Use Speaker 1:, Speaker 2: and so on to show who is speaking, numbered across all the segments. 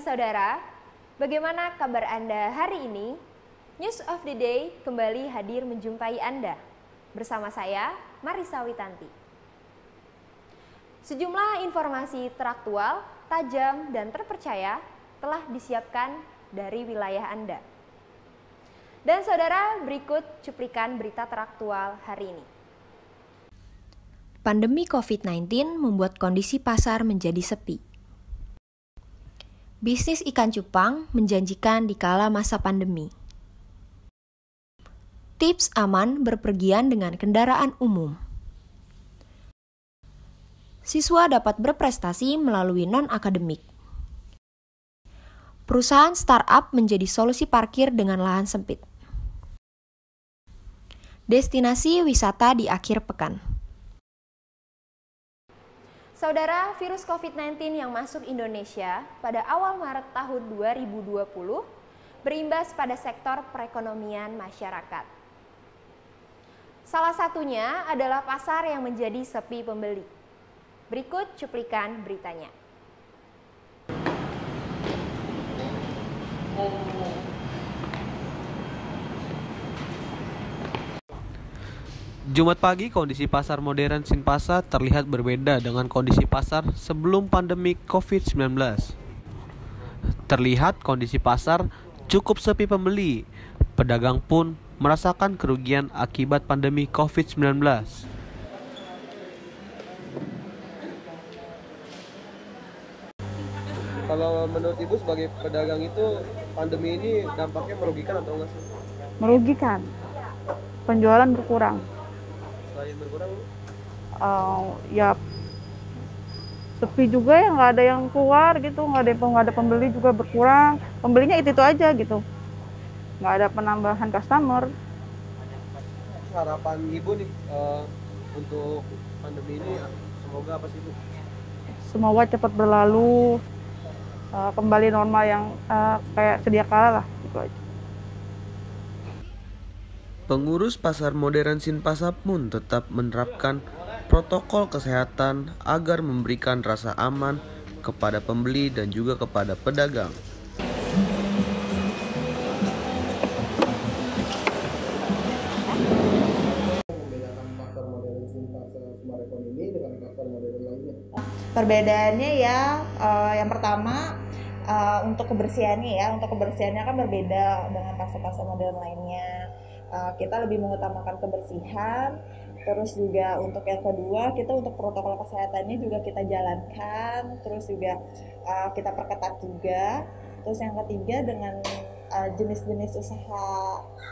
Speaker 1: saudara, bagaimana kabar Anda hari ini? News of the Day kembali hadir menjumpai Anda. Bersama saya, Marisa Witanti. Sejumlah informasi teraktual, tajam, dan terpercaya telah disiapkan dari wilayah Anda. Dan saudara, berikut cuplikan berita teraktual hari ini. Pandemi COVID-19 membuat kondisi pasar menjadi sepi. Bisnis ikan cupang menjanjikan di kala masa pandemi. Tips aman berpergian dengan kendaraan umum. Siswa dapat berprestasi melalui non-akademik. Perusahaan startup menjadi solusi parkir dengan lahan sempit. Destinasi wisata di akhir pekan. Saudara, virus COVID-19 yang masuk Indonesia pada awal Maret tahun 2020 berimbas pada sektor perekonomian masyarakat. Salah satunya adalah pasar yang menjadi sepi pembeli. Berikut cuplikan beritanya.
Speaker 2: Jumat pagi, kondisi pasar modern Sinpasa terlihat berbeda dengan kondisi pasar sebelum pandemi COVID-19. Terlihat kondisi pasar cukup sepi pembeli. Pedagang pun merasakan kerugian akibat pandemi COVID-19.
Speaker 3: Kalau menurut Ibu sebagai pedagang itu pandemi ini dampaknya merugikan atau enggak sih?
Speaker 4: Merugikan. Penjualan berkurang.
Speaker 3: Selain berkurang,
Speaker 4: Ya sepi juga ya, nggak ada yang keluar gitu, nggak ada pembeli juga berkurang. Pembelinya itu aja gitu. Nggak ada penambahan customer.
Speaker 3: harapan Ibu nih untuk pandemi ini semoga apa sih Bu?
Speaker 4: Semoga cepat berlalu, kembali normal yang kayak sedia kala lah gitu aja.
Speaker 2: Pengurus pasar modern Sinpasa pun tetap menerapkan protokol kesehatan agar memberikan rasa aman kepada pembeli dan juga kepada pedagang.
Speaker 5: Perbedaannya ya, yang pertama untuk kebersihannya kan berbeda dengan pasar-pasar modern lainnya. Kita lebih mengutamakan kebersihan. Terus juga untuk yang kedua, kita untuk protokol kesehatannya juga kita jalankan. Terus juga kita perketat juga. Terus yang ketiga, dengan jenis-jenis usaha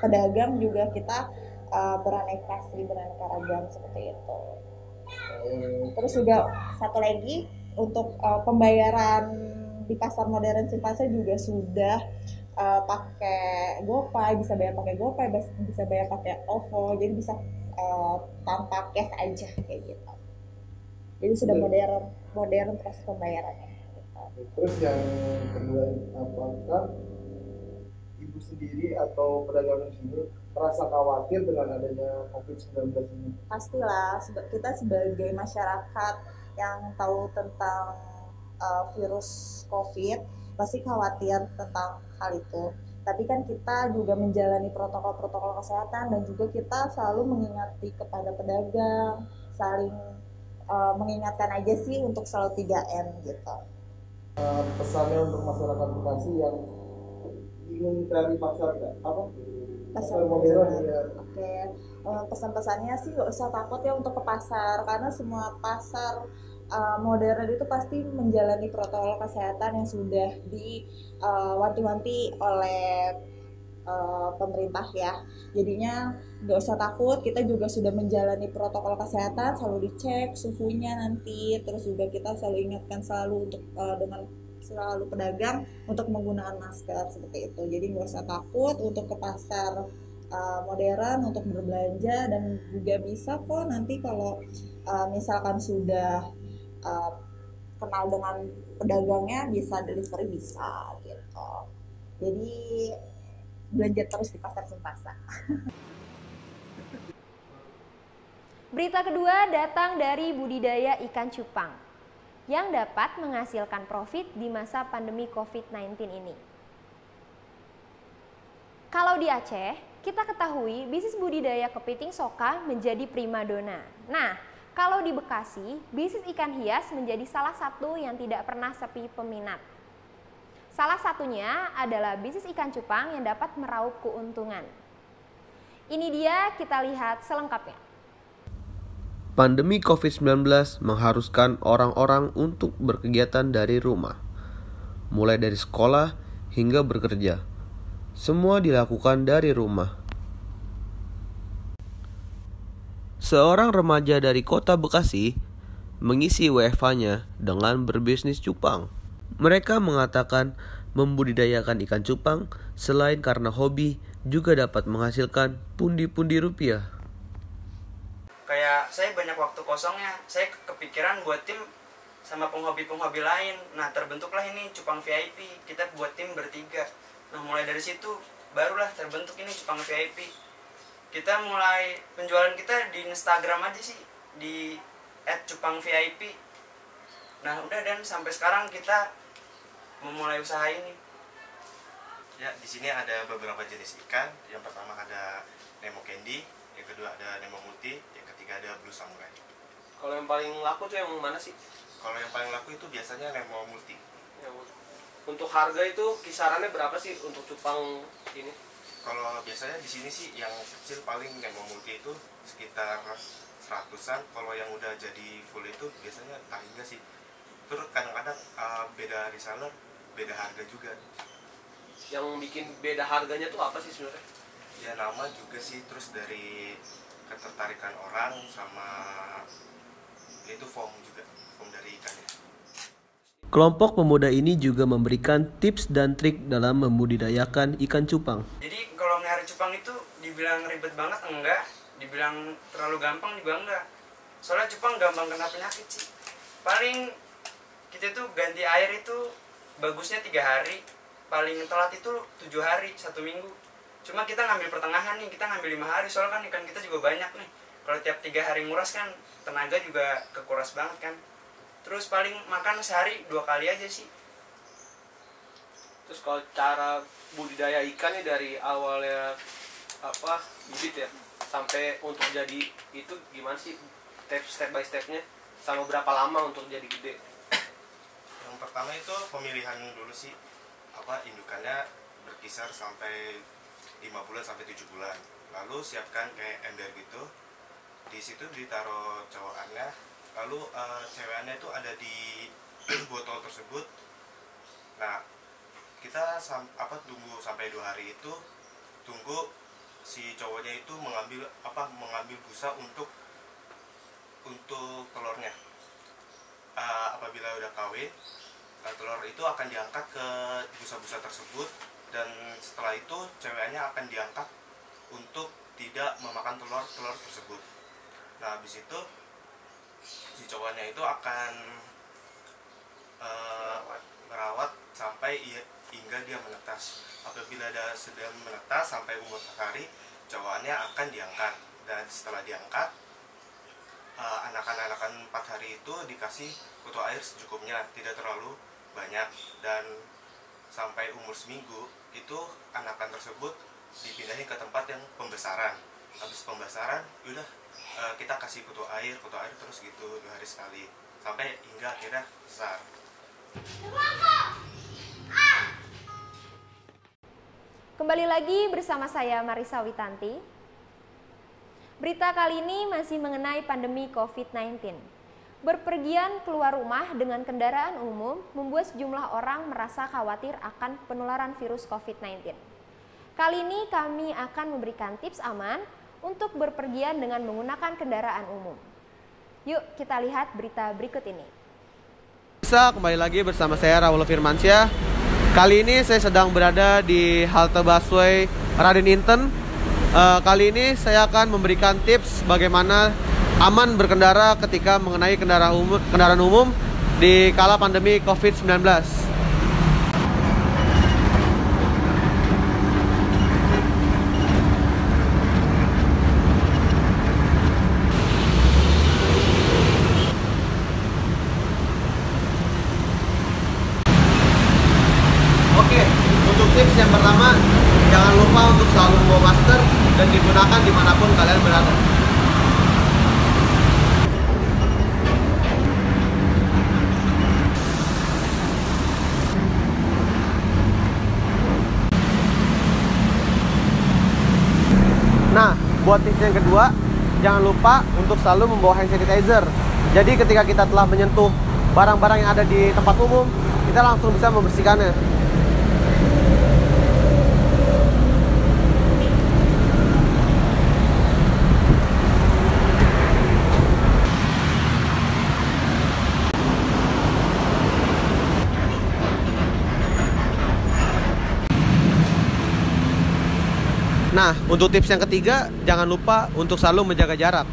Speaker 5: pedagang juga kita beraneka ragam seperti itu. Terus juga satu lagi, untuk pembayaran di pasar modern Sinpasa juga sudah pakai GoPay, bisa bayar pakai GoPay, bisa bayar pakai OVO, jadi bisa tanpa cash aja kayak gitu. Jadi sudah modern proses pembayarannya.
Speaker 6: Terus yang kedua, apakah Ibu sendiri atau pedagang sendiri merasa khawatir dengan adanya COVID-19 ini?
Speaker 5: Pastilah, kita sebagai masyarakat yang tahu tentang virus COVID pasti khawatir tentang hal itu. Tapi kan kita juga menjalani protokol-protokol kesehatan dan juga kita selalu mengingati kepada pedagang, saling mengingatkan aja sih untuk selalu 3M gitu.
Speaker 6: Pesannya untuk masyarakat Bekasi yang bingung cari pasar modern ya.
Speaker 5: Oke. Pesan-pesannya sih nggak usah takut ya untuk ke pasar, karena semua pasar modern itu pasti menjalani protokol kesehatan yang sudah diwanti-wanti oleh pemerintah ya. Jadinya nggak usah takut, kita juga sudah menjalani protokol kesehatan, selalu dicek suhunya nanti. Terus juga kita selalu ingatkan untuk dengan selalu pedagang untuk menggunakan masker seperti itu. Jadi nggak usah takut untuk ke pasar modern untuk berbelanja, dan juga bisa kok nanti kalau misalkan sudah kenal dengan pedagangnya bisa delivery, bisa gitu. Jadi belanja terus di pasar Sinpasa.
Speaker 1: Berita kedua datang dari budidaya ikan cupang. yang dapat menghasilkan profit di masa pandemi COVID-19 ini. Kalau di Aceh, kita ketahui bisnis budidaya kepiting soka menjadi primadona. Nah, kalau di Bekasi, bisnis ikan hias menjadi salah satu yang tidak pernah sepi peminat. Salah satunya adalah bisnis ikan cupang yang dapat meraup keuntungan. Ini dia, kita lihat selengkapnya.
Speaker 2: Pandemi COVID-19 mengharuskan orang-orang untuk berkegiatan dari rumah, mulai dari sekolah hingga bekerja. Semua dilakukan dari rumah. Seorang remaja dari kota Bekasi mengisi WFH-nya dengan berbisnis cupang. Mereka mengatakan membudidayakan ikan cupang selain karena hobi juga dapat menghasilkan pundi-pundi rupiah.
Speaker 7: Kayak saya banyak waktu kosongnya, saya kepikiran buat tim sama penghobi-penghobi lain. Nah, terbentuklah ini Cupang VIP. Kita buat tim bertiga. Nah, mulai dari situ barulah terbentuk ini Cupang VIP. Kita mulai penjualan kita di Instagram aja sih, di @cupangvip. Nah, udah, dan sampai sekarang kita memulai usaha ini.
Speaker 8: Ya, di sini ada beberapa jenis ikan. Yang pertama ada Nemo Candy, yang kedua ada Nemo Multi, yang ketiga ada Blue Samurai.
Speaker 3: Kalau yang paling laku tuh yang mana sih?
Speaker 8: Kalau yang paling laku itu biasanya Nemo Multi.
Speaker 3: Untuk harga itu kisarannya berapa sih untuk cupang ini?
Speaker 8: Kalau biasanya di sini sih yang kecil paling Nemo Multi itu sekitar 100-an. Kalau yang udah jadi full itu biasanya tak hingga sih. Terus kadang-kadang beda reseller, beda harga juga.
Speaker 3: Yang bikin beda harganya tuh apa sih sebenarnya?
Speaker 8: Ya nama juga sih, terus dari ketertarikan orang sama itu foam juga, foam dari ikannya.
Speaker 2: Kelompok pemuda ini juga memberikan tips dan trik dalam membudidayakan ikan cupang.
Speaker 7: Jadi kalau melihara cupang itu dibilang ribet banget enggak, dibilang terlalu gampang juga enggak. Soalnya cupang gampang kena penyakit sih. Paling kita tuh ganti air itu bagusnya 3 hari, paling telat itu 7 hari, 1 minggu. Cuma kita ngambil pertengahan nih, kita ngambil 5 hari, soalnya kan ikan kita juga banyak nih. Kalau tiap 3 hari nguras kan tenaga juga kekuras banget kan. Terus paling makan sehari 2 kali aja sih.
Speaker 3: Terus kalau cara budidaya ikannya dari awalnya bibit ya sampai untuk jadi itu gimana sih step by stepnya, sama berapa lama untuk jadi gede?
Speaker 8: Yang pertama itu pemilihan dulu sih, indukannya berkisar sampai 5 bulan sampai 7 bulan. Lalu siapkan kayak ember gitu. Di situ ditaruh cowokannya. Lalu cewekannya itu ada di botol tersebut. Nah, kita tunggu sampai 2 hari itu, tunggu si cowoknya itu mengambil busa untuk telurnya. Apabila udah kawin, telur itu akan diangkat ke busa-busa tersebut, dan setelah itu cewekannya akan diangkat untuk tidak memakan telur tersebut. Nah, habis itu si cowoknya itu akan merawat sampai hingga dia menetas. Apabila dia sudah menetas sampai umur 4 hari, cowoknya akan diangkat, dan setelah diangkat anakan-anakan 4 hari itu dikasih kutu air secukupnya, tidak terlalu banyak, dan sampai umur seminggu itu anakan tersebut dipindahin ke tempat yang pembesaran. Habis pembesaran udah kita kasih kutu air terus gitu 2 hari sekali sampai hingga akhirnya besar.
Speaker 1: Kembali lagi bersama saya Marisa Witanti. Berita kali ini masih mengenai pandemi COVID-19. Berpergian keluar rumah dengan kendaraan umum membuat sejumlah orang merasa khawatir akan penularan virus COVID-19. Kali ini kami akan memberikan tips aman untuk berpergian dengan menggunakan kendaraan umum. Yuk kita lihat berita berikut ini.
Speaker 2: Bisa kembali lagi bersama saya Raul Firmansyah. Kali ini saya sedang berada di halte busway Raden Inten. Kali ini saya akan memberikan tips bagaimana aman berkendara ketika mengenai kendaraan umum di kala pandemi COVID-19. dan digunakan dimanapun kalian berada. Nah, buat tips yang kedua, jangan lupa untuk selalu membawa hand sanitizer. Jadi ketika kita telah menyentuh barang-barang yang ada di tempat umum, kita langsung bisa membersihkannya. Nah, untuk tips yang ketiga, jangan lupa untuk selalu menjaga jarak.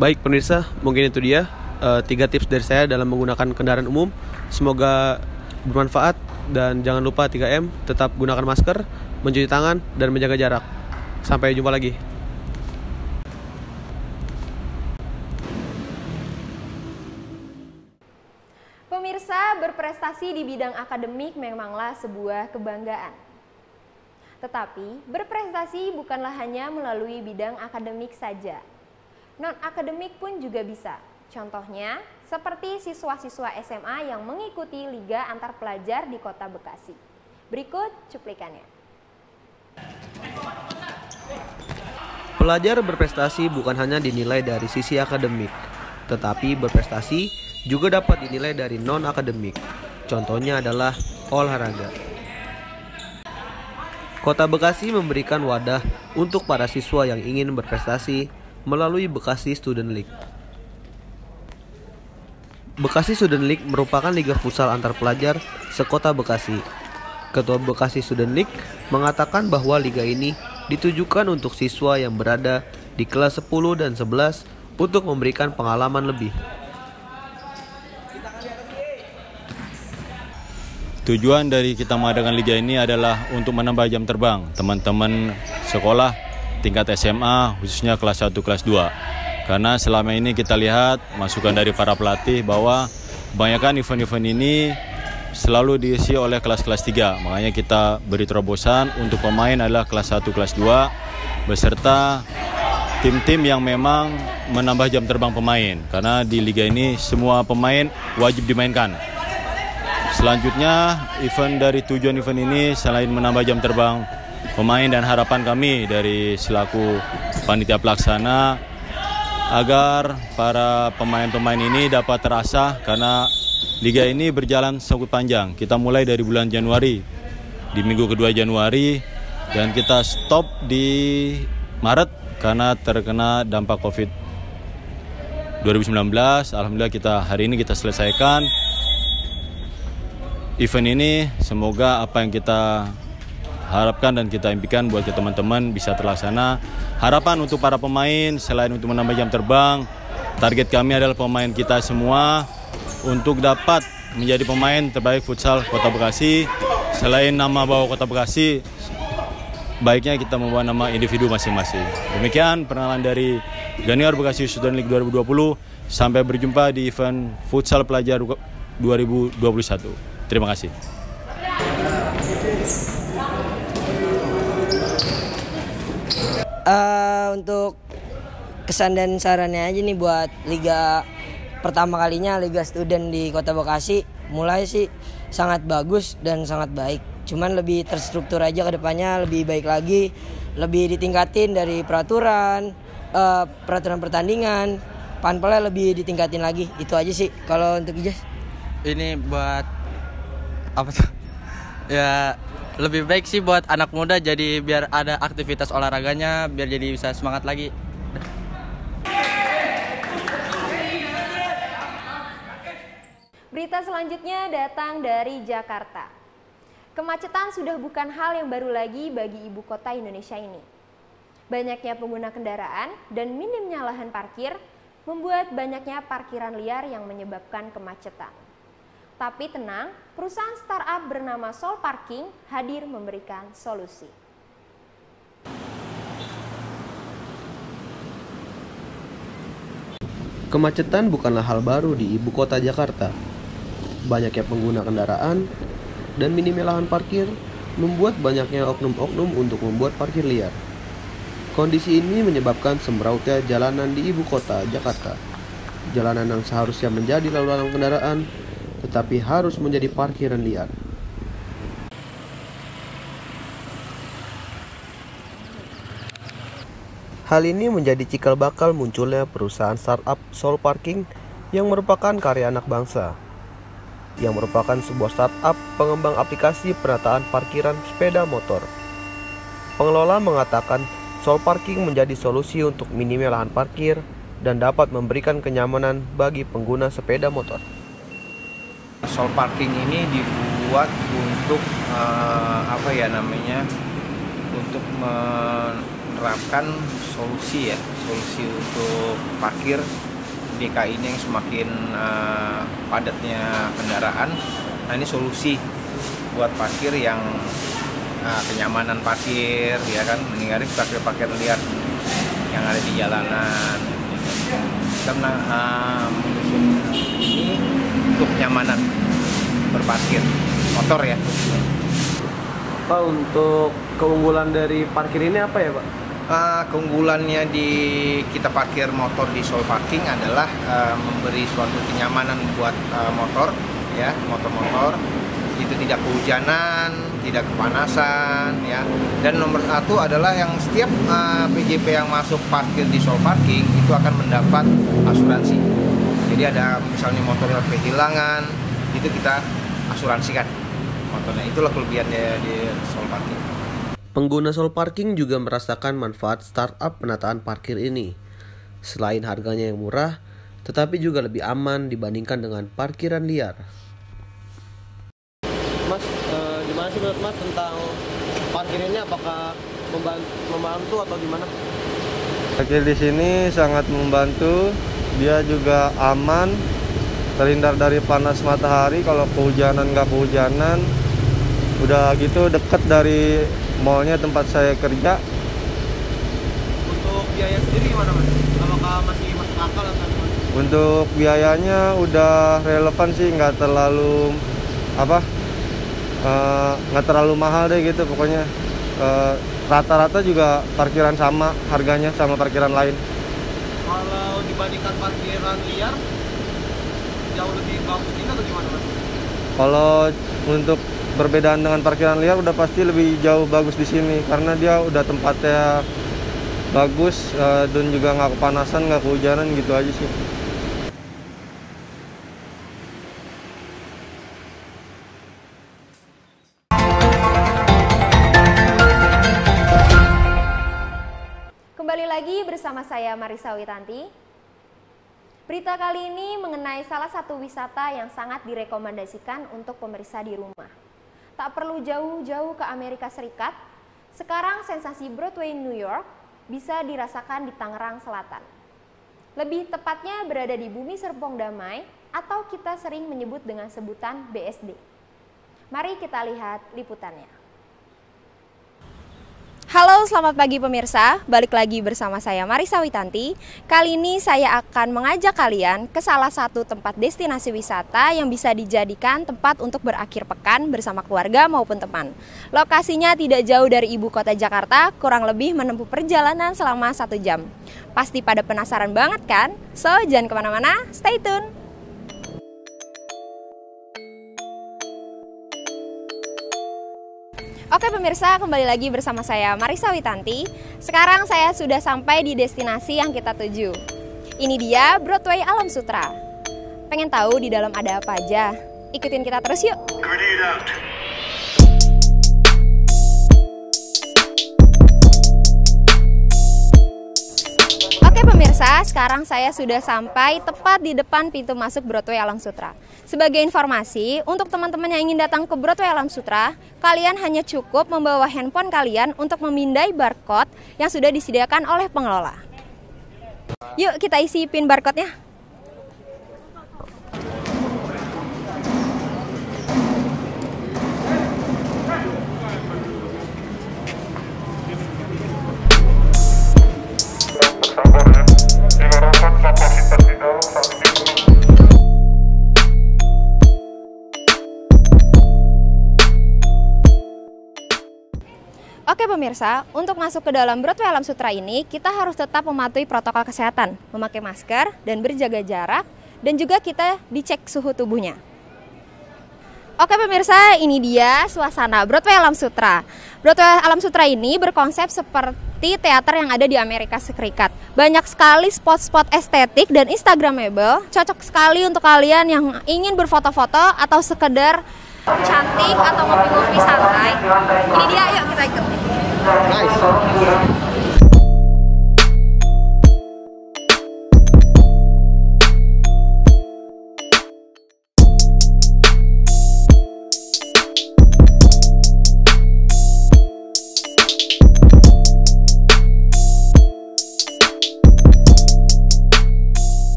Speaker 2: Baik pemirsa, mungkin itu dia 3 tips dari saya dalam menggunakan kendaraan umum. Semoga bermanfaat dan jangan lupa 3M, tetap gunakan masker, mencuci tangan, dan menjaga jarak. Sampai jumpa lagi.
Speaker 1: Pemirsa, berprestasi di bidang akademik memanglah sebuah kebanggaan. Tetapi, berprestasi bukanlah hanya melalui bidang akademik saja. Non-akademik pun juga bisa. Contohnya, seperti siswa-siswa SMA yang mengikuti Liga Antar Pelajar di Kota Bekasi. Berikut cuplikannya.
Speaker 2: Pelajar berprestasi bukan hanya dinilai dari sisi akademik, tetapi berprestasi juga dapat dinilai dari non-akademik. Contohnya adalah olahraga. Kota Bekasi memberikan wadah untuk para siswa yang ingin berprestasi melalui Bekasi Student League. Bekasi Student League merupakan liga futsal antar pelajar sekota Bekasi. Ketua Bekasi Student League mengatakan bahwa liga ini ditujukan untuk siswa yang berada di kelas 10 dan 11 untuk memberikan pengalaman lebih.
Speaker 9: Tujuan dari kita mengadakan liga ini adalah untuk menambah jam terbang teman-teman sekolah tingkat SMA, khususnya kelas 1, kelas 2. Karena selama ini kita lihat masukan dari para pelatih bahwa kebanyakan event-event ini selalu diisi oleh kelas-kelas 3. Makanya kita beri terobosan untuk pemain adalah kelas 1, kelas 2 beserta tim-tim yang memang menambah jam terbang pemain. Karena di liga ini semua pemain wajib dimainkan. Selanjutnya, tujuan event ini selain menambah jam terbang pemain dan harapan kami dari selaku panitia pelaksana agar para pemain-pemain ini dapat terasa karena liga ini berjalan cukup panjang. Kita mulai dari bulan Januari, di minggu kedua Januari, dan kita stop di Maret karena terkena dampak COVID 2019. Alhamdulillah hari ini kita selesaikan event ini. Semoga apa yang kita harapkan dan kita impikan buat teman-teman bisa terlaksana. Harapan untuk para pemain selain untuk menambah jam terbang, target kami adalah pemain kita semua untuk dapat menjadi pemain terbaik futsal Kota Bekasi. Selain nama bawa Kota Bekasi, baiknya kita membawa nama individu masing-masing. Demikian perkenalan dari Ganior Bekasi Student League 2020. Sampai berjumpa di event futsal pelajar 2021. Terima kasih.
Speaker 10: Untuk kesan dan sarannya aja nih buat liga pertama kalinya, Liga Student di Kota Bekasi, mulai sih sangat bagus dan sangat baik. Cuman lebih terstruktur aja ke depannya, lebih baik lagi, lebih ditingkatin dari peraturan pertandingan, panpelnya lebih ditingkatin lagi. Itu aja sih kalau untuk Ijaz.
Speaker 11: Ini buat apa tuh? Ya lebih baik sih buat anak muda, jadi biar ada aktivitas olahraganya, biar jadi bisa semangat lagi.
Speaker 1: Berita selanjutnya datang dari Jakarta. Kemacetan sudah bukan hal yang baru lagi bagi ibu kota Indonesia ini. Banyaknya pengguna kendaraan dan minimnya lahan parkir membuat banyaknya parkiran liar yang menyebabkan kemacetan. Tapi tenang, perusahaan startup bernama Sol Parking hadir memberikan solusi.
Speaker 2: Kemacetan bukanlah hal baru di ibu kota Jakarta. Banyaknya pengguna kendaraan dan minimnya lahan parkir membuat banyaknya oknum-oknum untuk membuat parkir liar. Kondisi ini menyebabkan semrautnya jalanan di ibu kota Jakarta. Jalanan yang seharusnya menjadi lalu lalang kendaraan, tetapi harus menjadi parkiran liar. Hal ini menjadi cikal bakal munculnya perusahaan startup Soul Parking yang merupakan karya anak bangsa. Yang merupakan sebuah startup pengembang aplikasi penataan parkiran sepeda motor. Pengelola mengatakan Soul Parking menjadi solusi untuk minimnya lahan parkir dan dapat memberikan kenyamanan bagi pengguna sepeda motor.
Speaker 12: Soul Parking ini dibuat untuk untuk menerapkan solusi untuk parkir DKI ini yang semakin padatnya kendaraan. Nah, ini solusi buat parkir yang kenyamanan parkir, ya kan, menghindari parkir liar yang ada di jalanan. Karena ini untuk kenyamanan berparkir motor ya.
Speaker 2: Pak, untuk keunggulan dari parkir ini apa ya, Pak?
Speaker 12: Keunggulannya di kita parkir motor di Soul Parking adalah memberi suatu kenyamanan buat motor, ya, motor-motor itu tidak kehujanan, tidak kepanasan, ya. Dan nomor satu adalah yang setiap PJP yang masuk parkir di Soul Parking itu akan mendapat asuransi. Jadi ada misalnya motor yang kehilangan, itu kita asuransikan motornya. Itulah kelebihannya di Soul Parking.
Speaker 2: Pengguna Soul Parking juga merasakan manfaat startup penataan parkir ini. Selain harganya yang murah, tetapi juga lebih aman dibandingkan dengan parkiran liar. Mas, gimana sih menurut Mas tentang parkir ini? Apakah membantu atau gimana?
Speaker 13: Parkir di sini sangat membantu. Dia juga aman, terhindar dari panas matahari. Kalau kehujanan nggak kehujanan, udah gitu deket dari mallnya tempat saya kerja.
Speaker 2: Untuk biaya sendiri gimana, Mas? Apakah masih masuk akal atau gimana?
Speaker 13: Untuk biayanya udah relevan sih, nggak terlalu nggak terlalu mahal deh gitu pokoknya. Rata-rata juga parkiran sama harganya sama parkiran lain.
Speaker 2: Kalau dibandingkan parkiran liar, jauh lebih bagus ini atau gimana, Mas?
Speaker 13: Kalau untuk perbedaan dengan parkiran liar udah pasti lebih jauh bagus di sini karena dia udah tempatnya bagus dan juga nggak kepanasan, nggak kehujanan gitu aja sih.
Speaker 1: Kembali lagi bersama saya Marisa Witanti. Berita kali ini mengenai salah satu wisata yang sangat direkomendasikan untuk pemirsa di rumah. Tak perlu jauh-jauh ke Amerika Serikat, sekarang sensasi Broadway New York bisa dirasakan di Tangerang Selatan. Lebih tepatnya berada di Bumi Serpong Damai atau kita sering menyebut dengan sebutan BSD. Mari kita lihat liputannya. Halo, selamat pagi pemirsa. Balik lagi bersama saya Marisa Witanti. Kali ini saya akan mengajak kalian ke salah satu tempat destinasi wisata yang bisa dijadikan tempat untuk berakhir pekan bersama keluarga maupun teman. Lokasinya tidak jauh dari ibu kota Jakarta, kurang lebih menempuh perjalanan selama 1 jam. Pasti pada penasaran banget kan? So, jangan kemana-mana, stay tune! Oke pemirsa, kembali lagi bersama saya Marisa Witanti. Sekarang saya sudah sampai di destinasi yang kita tuju. Ini dia Broadway Alam Sutera. Pengen tahu di dalam ada apa aja? Ikutin kita terus yuk! Oke pemirsa, sekarang saya sudah sampai tepat di depan pintu masuk Broadway Alam Sutera. Sebagai informasi, untuk teman-teman yang ingin datang ke Broadway Alam Sutera, kalian hanya cukup membawa handphone kalian untuk memindai barcode yang sudah disediakan oleh pengelola. Yuk kita isi pin barcode-nya. Oke pemirsa, untuk masuk ke dalam Broadway Alam Sutera ini, kita harus tetap mematuhi protokol kesehatan, memakai masker dan berjaga jarak, dan juga kita dicek suhu tubuhnya. Oke pemirsa, ini dia suasana Broadway Alam Sutera. Broadway Alam Sutera ini berkonsep seperti teater yang ada di Amerika Serikat. Banyak sekali spot-spot estetik dan instagramable, cocok sekali untuk kalian yang ingin berfoto-foto atau sekedar cantik atau ngopi-ngopi santai. Ini dia, yuk kita ikut.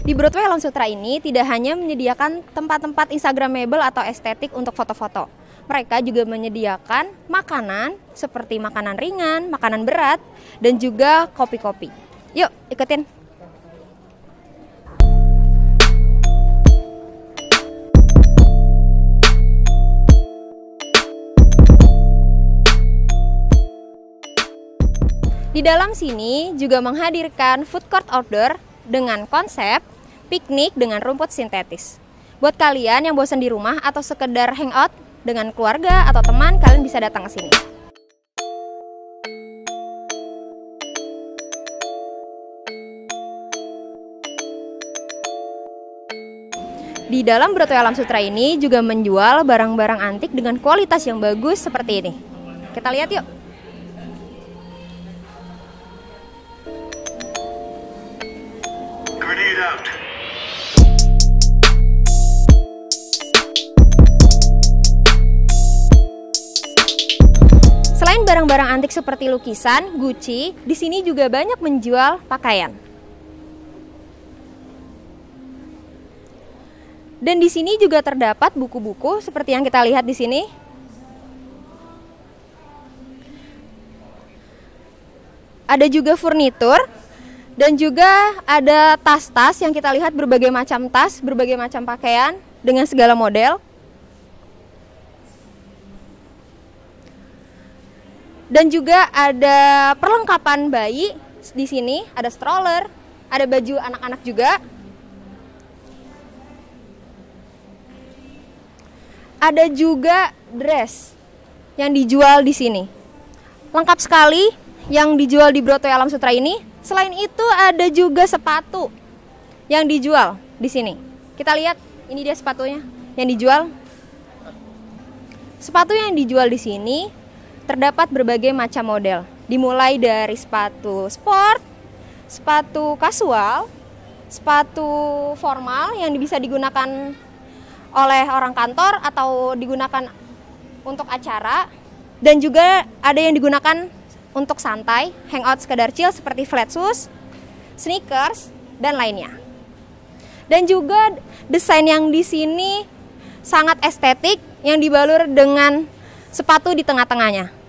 Speaker 1: Di Broadway Alam Sutera ini tidak hanya menyediakan tempat-tempat instagramable atau estetik untuk foto-foto. Mereka juga menyediakan makanan seperti makanan ringan, makanan berat, dan juga kopi-kopi. Yuk, ikutin. Di dalam sini juga menghadirkan food court outdoor dengan konsep piknik dengan rumput sintetis. Buat kalian yang bosan di rumah atau sekedar hangout dengan keluarga atau teman, kalian bisa datang ke sini. Di dalam Broadway Alam Sutera ini juga menjual barang-barang antik dengan kualitas yang bagus seperti ini. Kita lihat yuk. Selain barang-barang antik seperti lukisan, Gucci, di sini juga banyak menjual pakaian. Dan di sini juga terdapat buku-buku seperti yang kita lihat di sini. Ada juga furnitur dan juga ada tas-tas yang kita lihat berbagai macam tas, berbagai macam pakaian dengan segala model. Dan juga ada perlengkapan bayi di sini, ada stroller, ada baju anak-anak juga. Ada juga dress yang dijual di sini. Lengkap sekali yang dijual di Broadway Alam Sutera ini. Selain itu ada juga sepatu yang dijual di sini. Kita lihat, ini dia sepatunya yang dijual. Sepatu yang dijual di sini terdapat berbagai macam model. Dimulai dari sepatu sport, sepatu kasual, sepatu formal yang bisa digunakan oleh orang kantor atau digunakan untuk acara, dan juga ada yang digunakan untuk santai, hangout sekedar chill seperti flat shoes, sneakers, dan lainnya. Dan juga desain yang di sini sangat estetik yang dibalur dengan sepatu di tengah-tengahnya.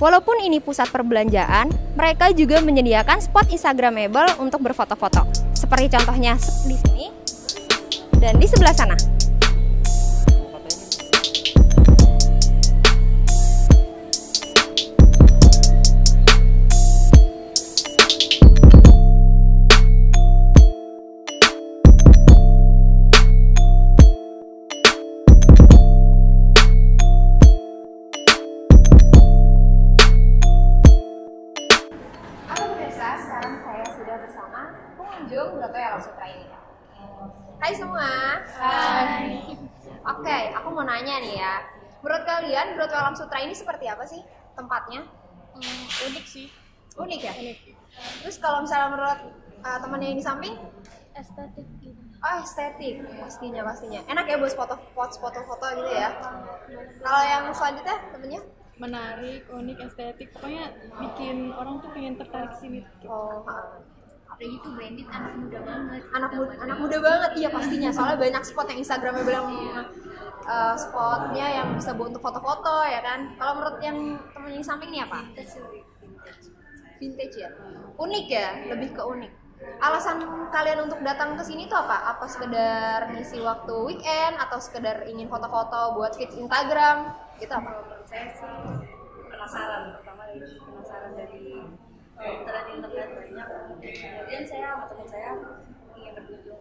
Speaker 1: Walaupun ini pusat perbelanjaan, mereka juga menyediakan spot instagramable untuk berfoto-foto. Seperti contohnya di sini dan di sebelah sana. Broadway Alam Sutera ini. Hai semua. Hai. Oke, aku mau nanya nih ya. Menurut kalian Broadway Alam Sutera ini seperti apa sih tempatnya?
Speaker 14: Unik sih.
Speaker 1: Unik ya?
Speaker 14: Unik.
Speaker 1: Terus kalau misalnya menurut temannya yang di samping?
Speaker 14: Estetik gitu.
Speaker 1: Oh, estetik. Pastinya. Enak ya buat foto-foto gitu ya. Kalau yang selanjutnya temennya?
Speaker 14: Menarik, unik, estetik. Pokoknya bikin orang tuh pengen tertarik sini.
Speaker 1: Oh,
Speaker 14: apalagi tuh branded, anak muda banget.
Speaker 1: Anak muda banget, iya pastinya. Soalnya banyak spot yang instagramable yang spotnya yang bisa buat untuk foto-foto ya kan. Kalau menurut yang temen yang samping nih apa? Vintage ya, unik ya, lebih ke unik. Alasan kalian untuk datang ke sini tuh apa? Apa sekedar ngisi waktu weekend atau sekedar ingin foto-foto buat feed Instagram gitu apa?
Speaker 15: Menurut saya sih penasaran, pertama penasaran dari internet banyak. Kemudian saya sama teman saya ingin berkunjung.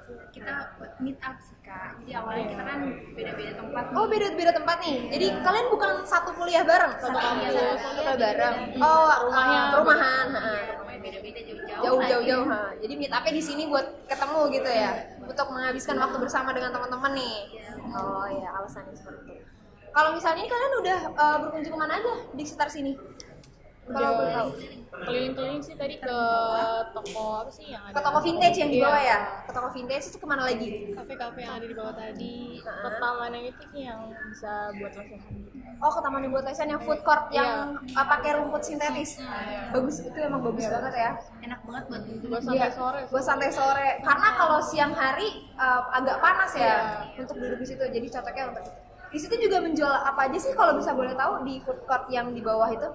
Speaker 15: Kita meet up sih Kak. Jadi awalnya kita kan beda-beda tempat.
Speaker 1: Oh beda-beda tempat nih. Jadi kalian bukan satu kuliah bareng?
Speaker 14: Satu kampus.
Speaker 1: Kuliah bareng. Oh perumahan.
Speaker 15: Beda-beda
Speaker 1: Jauh-jauh. Jadi meet up-nya di sini buat ketemu gitu ya. Untuk menghabiskan waktu bersama dengan teman-teman nih. Oh ya, alasannya seperti itu. Kalau misalnya ini kalian udah berkunjung kemana aja di sekitar sini? Kalau boleh tahu.
Speaker 14: Keliling-keliling sih tadi ke toko apa sih yang ada?
Speaker 1: Ke toko vintage yang di bawah ya? Ke toko vintage itu kemana lagi?
Speaker 14: Kafe-kafe yang ada di bawah tadi. Ke taman yang itu sih yang bisa buat lesehan.
Speaker 1: Oh, ke taman yang buat lesehan yang food court yang pakai rumput sintetis. Bagus, itu emang bagus banget ya.
Speaker 15: Enak banget
Speaker 14: buat santai sore.
Speaker 1: Buat santai sore. Karena kalau siang hari agak panas ya untuk duduk di situ. Jadi cocoknya untuk itu. Di situ juga menjual apa aja sih kalau bisa boleh tahu di food court yang di bawah itu?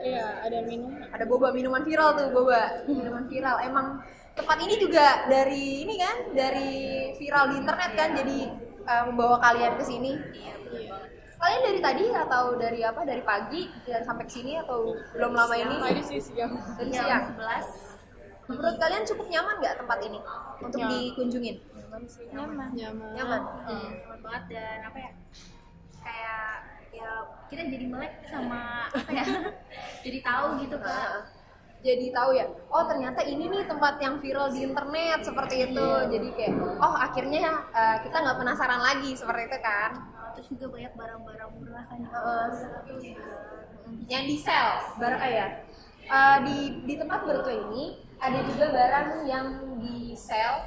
Speaker 14: Iya, ada minuman.
Speaker 1: Ada boba, minuman viral tuh, boba. Minuman viral. Emang tempat ini juga dari ini kan, dari viral di internet kan, jadi membawa kalian ke sini. Kalian dari tadi atau dari apa? Dari pagi dan sampai ke sini atau belum lama ini?
Speaker 14: Tadi sih siang.
Speaker 1: Dari siang 11. Menurut kalian cukup nyaman nggak tempat ini untuk dikunjungin?
Speaker 14: Nyaman.
Speaker 1: Nyaman
Speaker 15: banget dan apa ya? Kayak ya kita jadi melek sama apa ya? Jadi tahu gitu Kak.
Speaker 1: Jadi tahu ya. Oh ternyata ini nih tempat yang viral di internet seperti itu. Jadi kayak oh akhirnya kita nggak penasaran lagi seperti itu kan.
Speaker 15: Terus juga banyak barang-barang murah kan.
Speaker 1: Yang di sell barang ya. Di tempat Berto ini ada juga barang yang di sell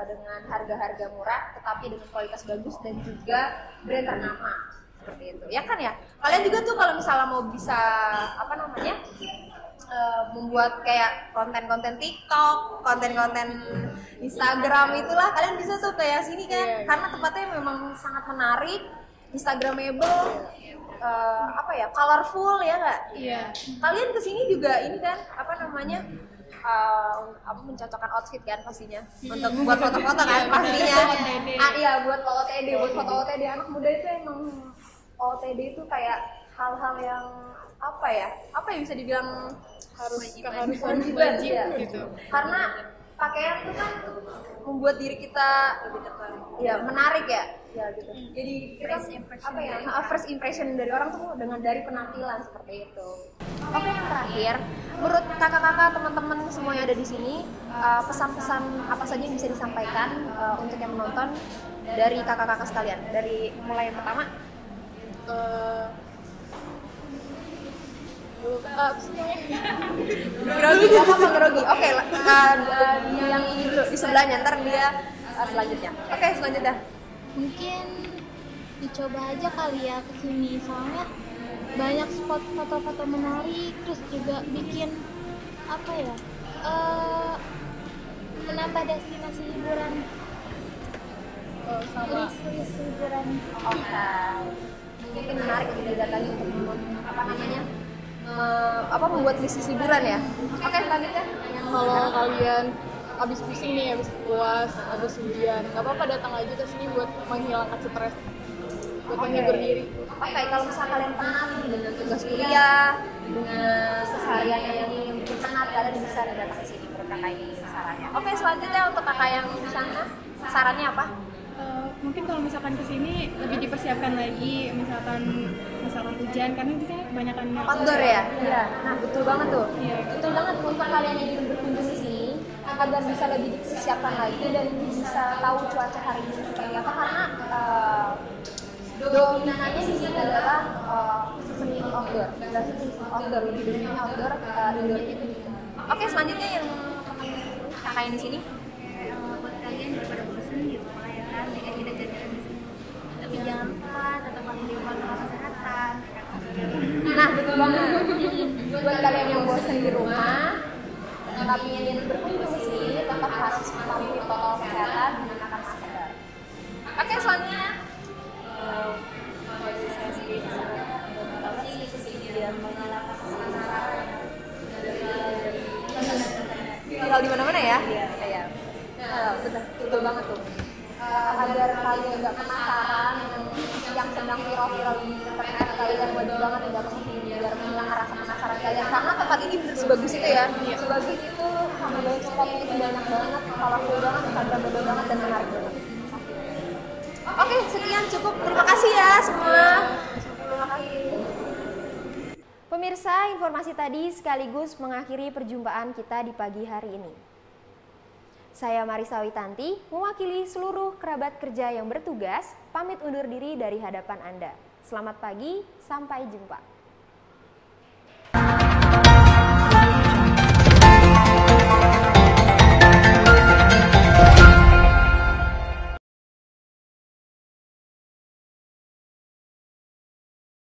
Speaker 1: dengan harga-harga murah tetapi dengan kualitas bagus dan juga brand ternama seperti itu ya kan ya. Kalian juga tuh kalau misalnya mau bisa apa namanya membuat kayak konten-konten TikTok, konten-konten Instagram itulah kalian bisa tuh kayak sini kan karena tempatnya memang sangat menarik, Instagramable. Apa ya, colorful ya nggak?
Speaker 14: Iya.
Speaker 1: Kalian kesini juga ini kan apa namanya mencocokkan outfit kan pastinya untuk buat foto-foto kan pastinya. Iya buat OOTD, buat foto OOTD. Anak muda itu emang OOTD itu kayak hal-hal yang apa ya? Apa yang bisa dibilang keharusan ya. Gitu. Karena pakaian itu kan membuat diri kita ya menarik ya gitu. Jadi kita apa ya first impression dari orang tuh dari penampilan seperti itu. Oke, yang terakhir, menurut kakak-kakak teman-teman semua yang ada di sini, pesan-pesan apa saja yang bisa disampaikan untuk yang menonton dari kakak-kakak sekalian? Dari mulai yang pertama. Grogi, apa grogi? Oke, yang ini dulu di sebelahnya, ntar dia selanjutnya. Oke, selanjutnya.
Speaker 16: Mungkin dicoba aja kali ya kesini, soalnya banyak spot foto-foto menarik, terus juga bikin apa ya? Menambah destinasi hiburan. List hiburan.
Speaker 1: Oke. Mungkin menarik untuk didatangi untuk apa namanya? Membuat bisnis hiburan ya. Oke, selanjutnya.
Speaker 14: Kalau kalian habis pusing nih, habis puas, habis ujian, nggak apa-apa datang aja ke sini buat menghilangkan stres, buat menghibur diri.
Speaker 1: Oke, kalau misalnya kalian penat dengan tugas kuliah, dengan keseharian yang bikin penat, kalian bisa datang ke sini menurut kakak ini sarannya. Oke, selanjutnya untuk kakak yang di sana, sarannya apa?
Speaker 14: Mungkin kalau misalkan kesini lebih dipersiapkan lagi, misalkan hujan, karena di sini kebanyakan
Speaker 1: outdoor ya. Iya. Nah betul banget tuh. Iya. Betul banget untuk kalian yang ingin berkunjung di sini agar bisa lebih dipersiapkan lagi dan bisa tahu cuaca hari ini seperti apa karena dominannya di sini adalah semi outdoor. Outdoor lebih dominan outdoor indoor. Oke, selanjutnya yang kakak yang di sini.
Speaker 15: Buat kalian daripada bosan gitu ya kan, kita jalan-jalan di sini. Tapi jangan lupa tetap patuhi protokol kesehatan.
Speaker 1: Nah, betul banget. Buat kalian yang bosan di rumah, tapi ingin berkunjung ke sini, tetap harus mematuhi protokol kesehatan menggunakan masker. Oke, selanjutnya Betul banget tuh. Agar kalian nggak penasaran yang sedang viral-viral di internet, kalian wajib banget tidak kesini biar menghilangkan rasa penasaran kalian, karena tempat ini bener sebagus itu ya, sebagus itu, sama banyak spotnya itu banyak banget, colorful banget, instagramable banget, dan menarik banget. Oke, sekian cukup, terima kasih ya semua. Terima kasih. Pemirsa, informasi tadi sekaligus mengakhiri perjumpaan kita di pagi hari ini. Saya Marisa Witanti, mewakili seluruh kerabat kerja yang bertugas, pamit undur diri dari hadapan Anda. Selamat pagi, sampai jumpa.